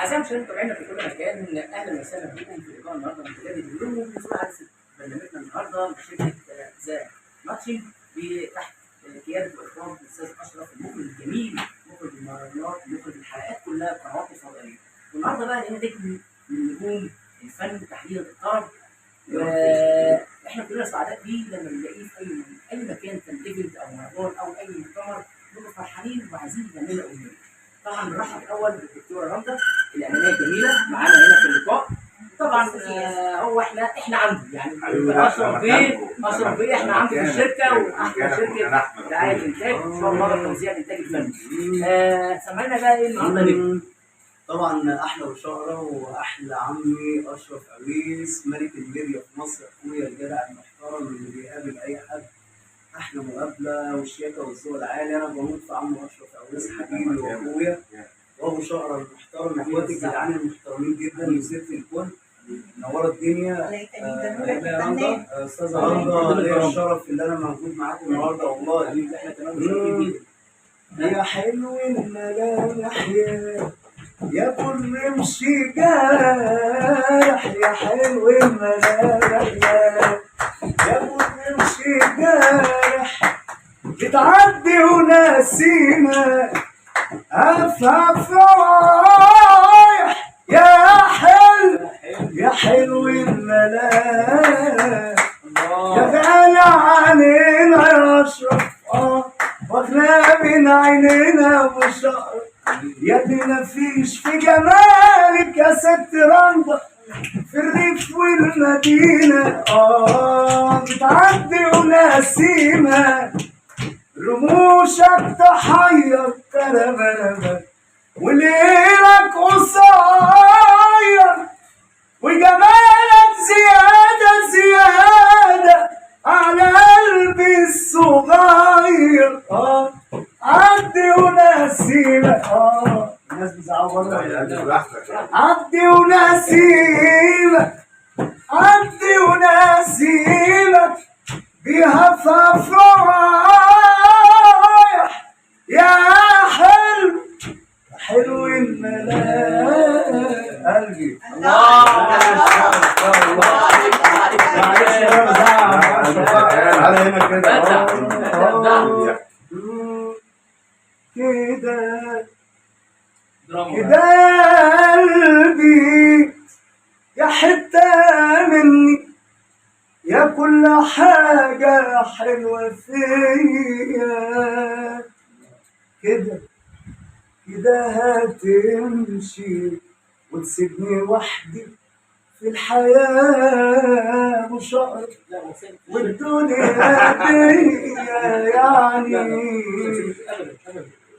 أعزائي المشاهدين متابعينا في كل مكان، أهلا وسهلا بكم في لقاء النهارده من خلال اليوم بصورة حدث برنامجنا النهارده بشركة ذا ماتشنج تحت قيادة وإخراج الأستاذ أشرف، المخرج الجميل، مخرج المهرجانات، مخرج الحلقات كلها قنوات فضائية. والنهارده بقى لقينا نجم من نجوم الفن تحديدا الطرب، احنا كلنا سعداء بيه لما بنلاقيه في أي مكان، كان ايفنت أو مهرجان أو أي مؤتمر، بنبقى فرحانين وعايزين نعمل له أغنية. طبعا بنرحب الاول بالدكتوره رندا الاعلاميه الجميله معانا هنا في اللقاء. طبعا هو احنا عنده يعني اشرف بيه احنا عنده في الشركه، واحلى شركه دعايه انتاج ان شاء الله توزيع الانتاج الفني. سمعنا بقى ايه النهارده نجم؟ طبعا احلى بشاره واحلى عمي اشرف عويس ملك الميديا في مصر، اخويا الجدع المحترم اللي بيقابل اي حد احلى مقابله والشياكه والذوق العالي. انا بموت في عمو اشرف عويس، حبيبي واخويا وابو شقره المحترم، اخواتي الجدعان المحترمين جدا وست الكل، نورت الدنيا. استاذه رندا، ليا الشرف ان انا موجود معاكم النهارده والله. احنا كمان مشرفين جدا. يا حلو الملامح يا كل امشي جارح، يا حلو الملامح يا كل امشي جارح، بتعدي وناسينا افاف رايح، يا حلو الملامح يا غالي علينا يا اشرف، واغلى من عينينا ابو شقر، يا ابني مفيش في جمالك يا ست رندا في الريف والمدينة، بتعدي وناسينا رموشك تحير تربربر، وليلك قصير وجمالك زيادة على قلبي الصغير، عدي وناسينا. الناس بتزعق عدي وناسينا بهفاف رايح، يا حلو الملاك قلبي. على هنا كده كده يا قلبي، يا حتة مني، يا كل حاجة حلوة فيا، كده هتمشي وتسيبني وحدي في الحياة وشقر والدنيا دي،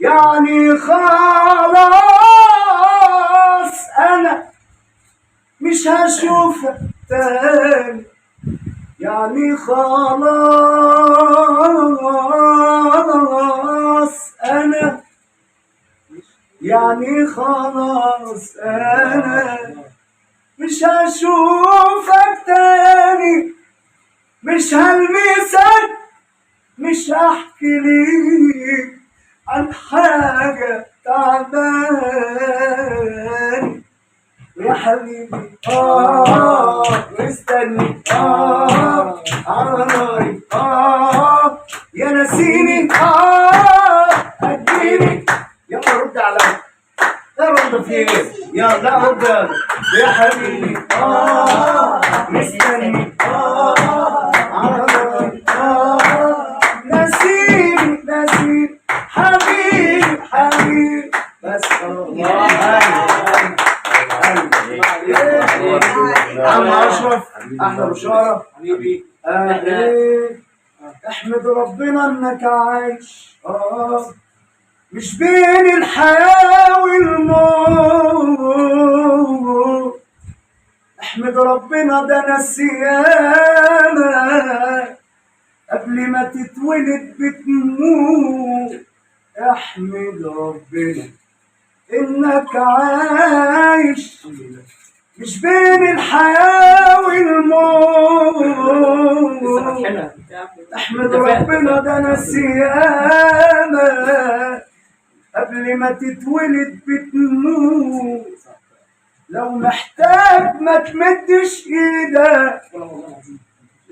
يعني خلاص أنا مش هشوفك تاني، يعني خلاص أنا مش هشوفك تاني، مش هلمسك، مش هحكي ليك عن حاجة تعبان يا حبيبي، واستني على ناري، يا نسيني، هتجيني، يلا رد عليا، لا رد في ايه؟ لا رد يا حبيبي، مستني على ناري، نسيني حبيبي بس عم اشرف احلى بشاره حبيبي. احمد ربنا انك عايش، مش بين الحياه والموت، احمد ربنا ده ناس ياما قبل ما تتولد بتموت، احمد ربنا انك عايش مش بين الحياة والموت، احمد ربنا ده ناس ياما قبل ما تتولد بتموت، لو محتاج ما تمدش ايدك،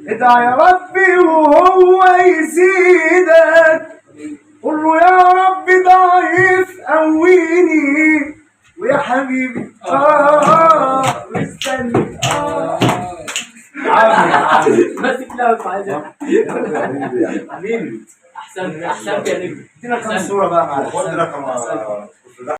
ادعي يا ربي وهو يزيدك. قول له يا رب ضعيف قويني، ويا حبيبي مستني ماسك لها حبيبي احسن يا نجم. ادينا كام صورة بقى مع خد رقم